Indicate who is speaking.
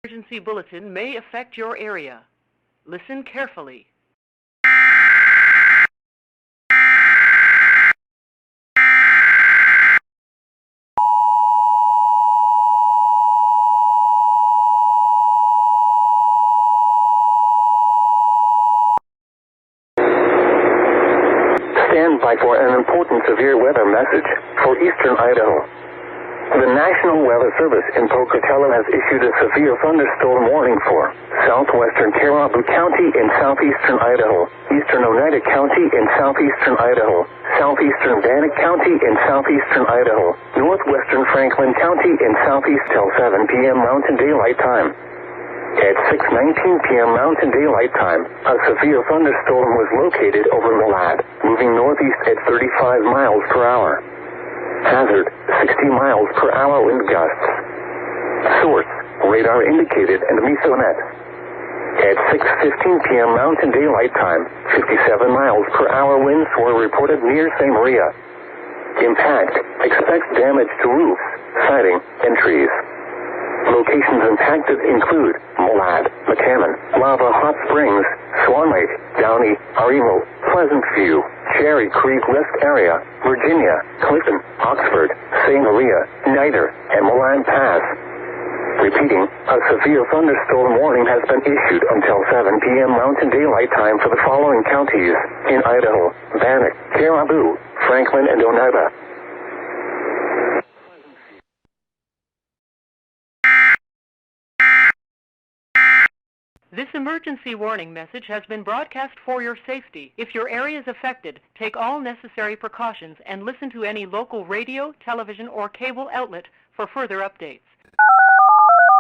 Speaker 1: Emergency bulletin may affect your area. Listen carefully.
Speaker 2: Stand by for an important severe weather message for eastern Idaho. The National Weather Service in Pocatello has issued a severe thunderstorm warning for southwestern Caribou County in southeastern Idaho, eastern Oneida County in southeastern Idaho, southeastern Bannock County in southeastern Idaho, northwestern Franklin County in southeast till 7 p.m. Mountain Daylight Time. At 6:19 p.m. Mountain Daylight Time, a severe thunderstorm was located over Malad, moving northeast at 35 miles per hour. Hazard, 60 miles per hour wind gusts. Source, radar indicated and Mesonet. At 6:15 p.m. Mountain Daylight Time, 57 miles per hour winds were reported near St. Maria. Impact, expects damage to roofs, siding, and trees. Locations impacted include Malad, McCammon, Lava Hot Springs, Swan Lake, Downey, Arimo, Pleasant View, Cherry Creek West Area, Virginia, Clifton, Oxford, St. Maria, Niter, and Milan Pass. Repeating, a severe thunderstorm warning has been issued until 7 p.m. Mountain Daylight Time for the following counties in Idaho: Bannock, Caribou, Franklin, and Oneida.
Speaker 1: This emergency warning message has been broadcast for your safety. If your area is affected, take all necessary precautions and listen to any local radio, television, or cable outlet for further updates.